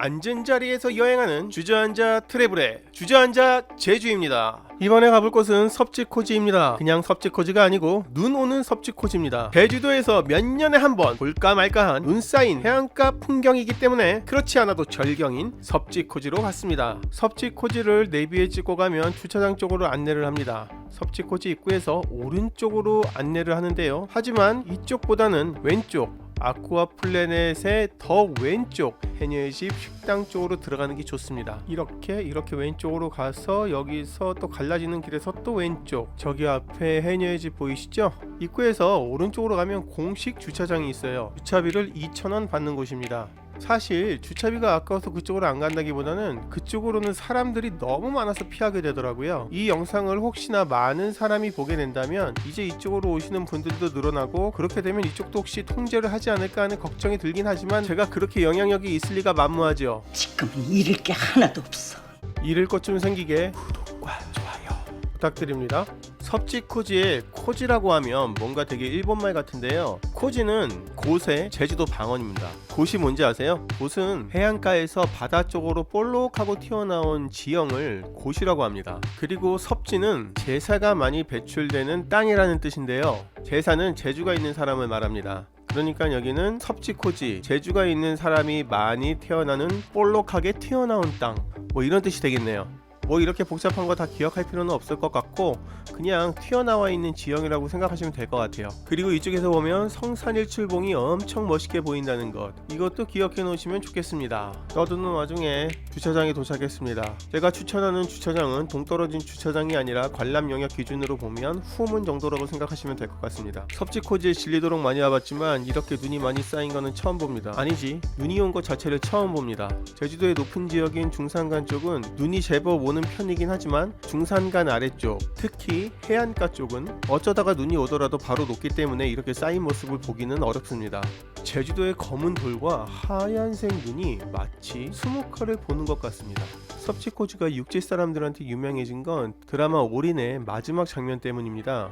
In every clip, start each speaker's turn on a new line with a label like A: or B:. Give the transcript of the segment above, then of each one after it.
A: 앉은 자리에서 여행하는 주저앉아 트래블의 주저앉아 제주입니다. 이번에 가볼 곳은 섭지코지입니다. 그냥 섭지코지가 아니고 눈 오는 섭지코지입니다. 제주도에서 몇 년에 한 번 볼까 말까한 눈 쌓인 해안가 풍경이기 때문에 그렇지 않아도 절경인 섭지코지로 갔습니다. 섭지코지를 내비에 찍고 가면 주차장 쪽으로 안내를 합니다. 섭지코지 입구에서 오른쪽으로 안내를 하는데요. 하지만 이쪽보다는 왼쪽 아쿠아 플래넷의 더 왼쪽 해녀의 집 식당 쪽으로 들어가는 게 좋습니다. 이렇게 왼쪽으로 가서 여기서 또 갈라지는 길에서 또 왼쪽, 저기 앞에 해녀의 집 보이시죠? 입구에서 오른쪽으로 가면 공식 주차장이 있어요. 주차비를 2,000원 받는 곳입니다. 사실 주차비가 아까워서 그쪽으로 안 간다기보다는 그쪽으로는 사람들이 너무 많아서 피하게 되더라고요. 이 영상을 혹시나 많은 사람이 보게 된다면 이제 이쪽으로 오시는 분들도 늘어나고, 그렇게 되면 이쪽도 혹시 통제를 하지 않을까 하는 걱정이 들긴 하지만 제가 그렇게 영향력이 있을 리가 만무하죠.
B: 지금은 잃을 게 하나도 없어.
A: 잃을 것 좀 생기게 구독과 좋아요 부탁드립니다. 섭지코지의 코지라고 하면 뭔가 되게 일본말 같은데요. 코지는 곳의 제주도 방언입니다. 곳이 뭔지 아세요? 곳은 해안가에서 바다 쪽으로 볼록하고 튀어나온 지형을 곳이라고 합니다. 그리고 섭지는 제사가 많이 배출되는 땅이라는 뜻인데요. 제사는 제주가 있는 사람을 말합니다. 그러니까 여기는 섭지코지, 제주가 있는 사람이 많이 태어나는 볼록하게 튀어나온 땅, 뭐 이런 뜻이 되겠네요. 뭐 이렇게 복잡한 거 다 기억할 필요는 없을 것 같고 그냥 튀어나와 있는 지형이라고 생각하시면 될 것 같아요. 그리고 이쪽에서 보면 성산일출봉이 엄청 멋있게 보인다는 것, 이것도 기억해 놓으시면 좋겠습니다. 떠드는 와중에 주차장에 도착했습니다. 제가 추천하는 주차장은 동떨어진 주차장이 아니라 관람 영역 기준으로 보면 후문 정도라고 생각하시면 될 것 같습니다. 섭지코지에 질리도록 많이 와봤지만 이렇게 눈이 많이 쌓인 거는 처음 봅니다. 아니지, 눈이 온 것 자체를 처음 봅니다. 제주도의 높은 지역인 중산간 쪽은 눈이 제법 오는 편이긴 하지만 중산간 아래쪽, 특히 해안가 쪽은 어쩌다가 눈이 오더라도 바로 녹기 때문에 이렇게 쌓인 모습을 보기는 어렵습니다. 제주도의 검은 돌과 하얀색 눈이 마치 수묵화를 보는 것 같습니다. 섭지코지가 육지 사람들한테 유명해진 건 드라마 올인의 마지막 장면 때문입니다.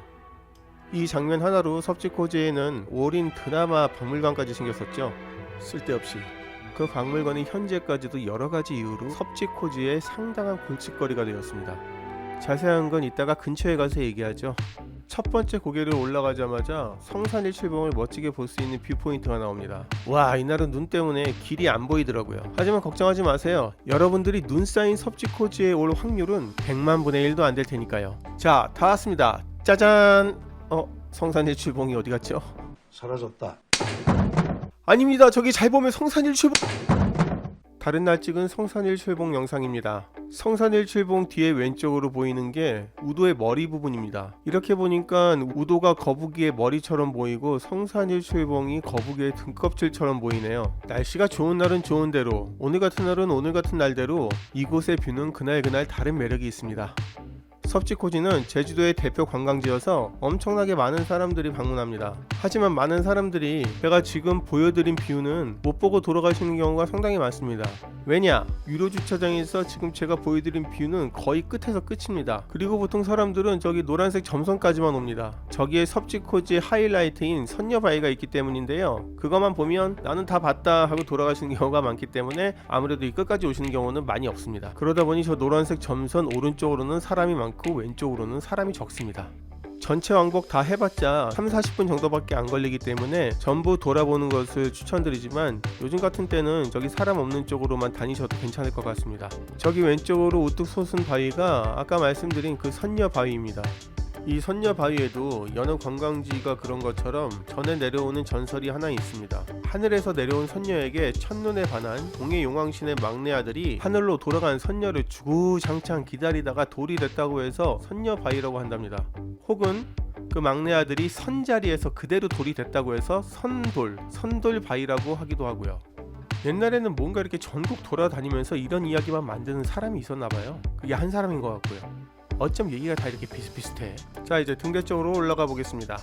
A: 이 장면 하나로 섭지코지에는 올인 드라마 박물관까지 생겼었죠. 쓸데없이. 그 박물관이 현재까지도 여러가지 이유로 섭지코지의 상당한 골칫거리가 되었습니다. 자세한 건 이따가 근처에 가서 얘기하죠. 첫 번째 고개를 올라가자마자 성산일출봉을 멋지게 볼 수 있는 뷰포인트가 나옵니다. 와, 이날은 눈 때문에 길이 안 보이더라고요. 하지만 걱정하지 마세요. 여러분들이 눈 쌓인 섭지코지에 올 확률은 100만 분의 1도 안 될 테니까요. 자, 다 왔습니다. 짜잔! 성산일출봉이 어디 갔죠?
C: 사라졌다.
A: 아닙니다. 저기 잘 보면 성산일출봉, 다른 날 찍은 성산일출봉 영상입니다. 성산일출봉 뒤에 왼쪽으로 보이는 게 우도의 머리 부분입니다. 이렇게 보니까 우도가 거북이의 머리처럼 보이고 성산일출봉이 거북이의 등껍질처럼 보이네요. 날씨가 좋은 날은 좋은 대로, 오늘 같은 날은 오늘 같은 날대로 이곳의 뷰는 그날 다른 매력이 있습니다. 섭지코지는 제주도의 대표 관광지여서 엄청나게 많은 사람들이 방문합니다. 하지만 많은 사람들이 제가 지금 보여드린 뷰는 못 보고 돌아가시는 경우가 상당히 많습니다. 왜냐? 유료 주차장에서 지금 제가 보여드린 뷰는 거의 끝에서 끝입니다. 그리고 보통 사람들은 저기 노란색 점선까지만 옵니다. 저기에 섭지코지의 하이라이트인 선녀바위가 있기 때문인데요. 그것만 보면 나는 다 봤다 하고 돌아가시는 경우가 많기 때문에 아무래도 이 끝까지 오시는 경우는 많이 없습니다. 그러다 보니 저 노란색 점선 오른쪽으로는 사람이 많고 왼쪽으로는 사람이 적습니다. 전체 왕복 다 해봤자 3-40분 정도밖에 안 걸리기 때문에 전부 돌아보는 것을 추천드리지만 요즘 같은 때는 저기 사람 없는 쪽으로만 다니셔도 괜찮을 것 같습니다. 저기 왼쪽으로 우뚝 솟은 바위가 아까 말씀드린 그 선녀 바위입니다. 이 선녀 바위에도 여느 관광지가 그런 것처럼 전에 내려오는 전설이 하나 있습니다. 하늘에서 내려온 선녀에게 첫눈에 반한 동해용왕신의 막내 아들이 하늘로 돌아간 선녀를 주구장창 기다리다가 돌이 됐다고 해서 선녀 바위라고 한답니다. 혹은 그 막내 아들이 선자리에서 그대로 돌이 됐다고 해서 선돌 바위라고 하기도 하고요. 옛날에는 뭔가 이렇게 전국 돌아다니면서 이런 이야기만 만드는 사람이 있었나봐요. 그게 한 사람인 것 같고요. 어쩜 얘기가 다 이렇게 비슷비슷해. 자, 이제 등대 쪽으로 올라가 보겠습니다.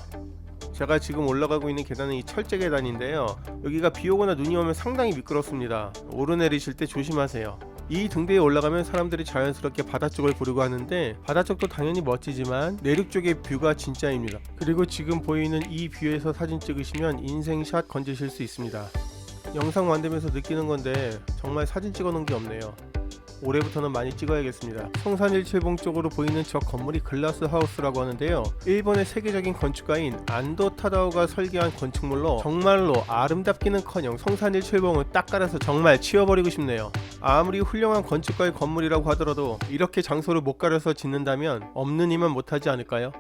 A: 제가 지금 올라가고 있는 계단은 이 철제 계단인데요. 여기가 비 오거나 눈이 오면 상당히 미끄럽습니다. 오르내리실 때 조심하세요. 이 등대에 올라가면 사람들이 자연스럽게 바다 쪽을 보려고 하는데 바다 쪽도 당연히 멋지지만 내륙 쪽의 뷰가 진짜입니다. 그리고 지금 보이는 이 뷰에서 사진 찍으시면 인생샷 건지실 수 있습니다. 영상 만들면서 느끼는 건데 정말 사진 찍어 놓은 게 없네요. 올해부터는 많이 찍어야겠습니다. 성산일출봉 쪽으로 보이는 저 건물이 글라스 하우스라고 하는데요. 일본의 세계적인 건축가인 안도 타다오가 설계한 건축물로 정말로 아름답기는커녕 성산일출봉을 딱 깔아서 정말 치워버리고 싶네요. 아무리 훌륭한 건축가의 건물이라고 하더라도 이렇게 장소를 못 가려서 짓는다면 없는 이만 못하지 않을까요?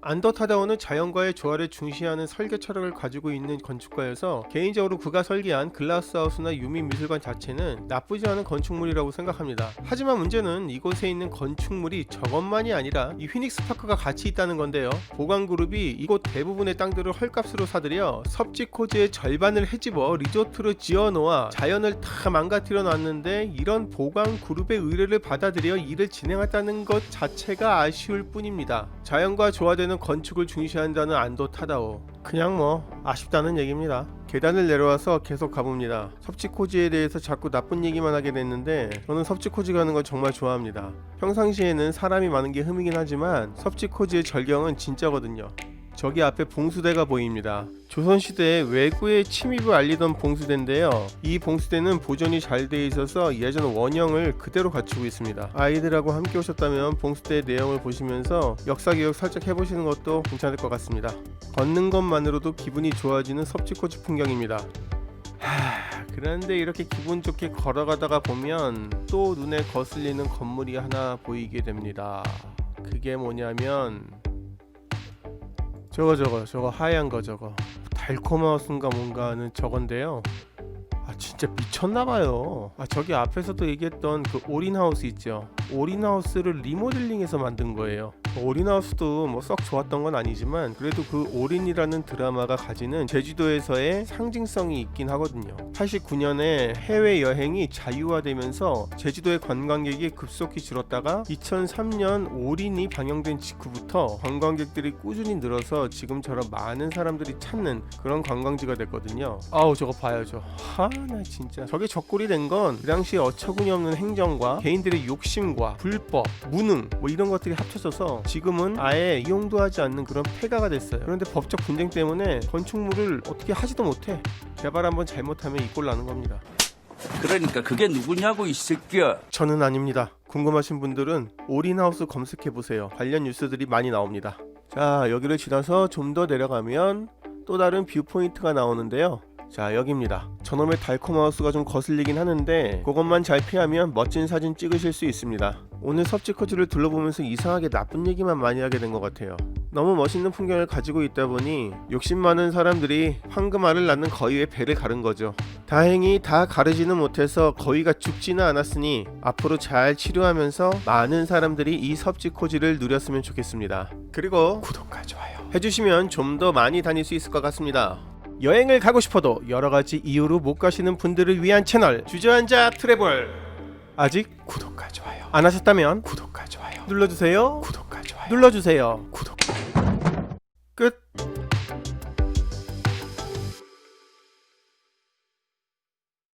A: 안도 타다오는 자연과의 조화를 중시하는 설계 철학을 가지고 있는 건축가여서 개인적으로 그가 설계한 글라스하우스나 유미미술관 자체는 나쁘지 않은 건축물이라고 생각합니다. 하지만 문제는 이곳에 있는 건축물이 저것만이 아니라 이 휘닉스파크가 같이 있다는 건데요. 보강그룹이 이곳 대부분의 땅들을 헐값으로 사들여 섭지코지의 절반을 헤집어 리조트로 지어놓아 자연을 다 망가뜨려 놨는데 이런 보강그룹의 의뢰를 받아들여 일을 진행한다는 것 자체가 아쉬울 뿐입니다. 자연과 조화되는 건축을 중시한다는 안도 타다오, 그냥 뭐 아쉽다는 얘기입니다. 계단을 내려와서 계속 가봅니다. 섭지코지에 대해서 자꾸 나쁜 얘기만 하게 됐는데 저는 섭지코지 가는 걸 정말 좋아합니다. 평상시에는 사람이 많은 게 흠이긴 하지만 섭지코지의 절경은 진짜거든요. 저기 앞에 봉수대가 보입니다. 조선시대에 외구의 침입을 알리던 봉수대인데요. 이 봉수대는 보존이 잘 돼 있어서 예전 원형을 그대로 갖추고 있습니다. 아이들하고 함께 오셨다면 봉수대의 내용을 보시면서 역사 교육 살짝 해보시는 것도 괜찮을 것 같습니다. 걷는 것만으로도 기분이 좋아지는 섭지코지 풍경입니다. 그런데 이렇게 기분 좋게 걸어가다가 보면 또 눈에 거슬리는 건물이 하나 보이게 됩니다. 그게 뭐냐면 저거 하얀 거 저거 달콤하우스인가 뭔가 하는 저건데요. 진짜 미쳤나봐요. 저기 앞에서도 얘기했던 그 올인하우스 있죠. 올인하우스를 리모델링해서 만든 거예요. 올인하우스도 뭐 썩 좋았던 건 아니지만 그래도 그 올인이라는 드라마가 가지는 제주도에서의 상징성이 있긴 하거든요. 89년에 해외여행이 자유화되면서 제주도의 관광객이 급속히 줄었다가 2003년 올인이 방영된 직후부터 관광객들이 꾸준히 늘어서 지금처럼 많은 사람들이 찾는 그런 관광지가 됐거든요. 아우 저거 봐야죠. 나 진짜 저게 적골이 된 건 그 당시 어처구니 없는 행정과 개인들의 욕심과 불법, 무능 뭐 이런 것들이 합쳐져서 지금은 아예 이용도 하지 않는 그런 폐가가 됐어요. 그런데 법적 분쟁 때문에 건축물을 어떻게 하지도 못해. 개발 한번 잘못하면 이꼴 나는 겁니다.
C: 그러니까 그게 누구냐고 이 새끼야.
A: 저는 아닙니다. 궁금하신 분들은 올인하우스 검색해보세요. 관련 뉴스들이 많이 나옵니다. 자, 여기를 지나서 좀 더 내려가면 또 다른 뷰포인트가 나오는데요. 자, 여기입니다. 저놈의 달콤하우스가 좀 거슬리긴 하는데 그것만 잘 피하면 멋진 사진 찍으실 수 있습니다. 오늘 섭지코지를 둘러보면서 이상하게 나쁜 얘기만 많이 하게 된 것 같아요. 너무 멋있는 풍경을 가지고 있다 보니 욕심 많은 사람들이 황금알을 낳는 거위의 배를 가른 거죠. 다행히 다 가르지는 못해서 거위가 죽지는 않았으니 앞으로 잘 치료하면서 많은 사람들이 이 섭지코지를 누렸으면 좋겠습니다. 그리고 구독과 좋아요 해주시면 좀 더 많이 다닐 수 있을 것 같습니다. 여행을 가고 싶어도 여러가지 이유로 못 가시는 분들을 위한 채널 주저앉아 트래블, 아직 구독과 좋아요 안 하셨다면 구독과 좋아요 눌러주세요. 구독과 좋아요 눌러주세요. 구독 끝.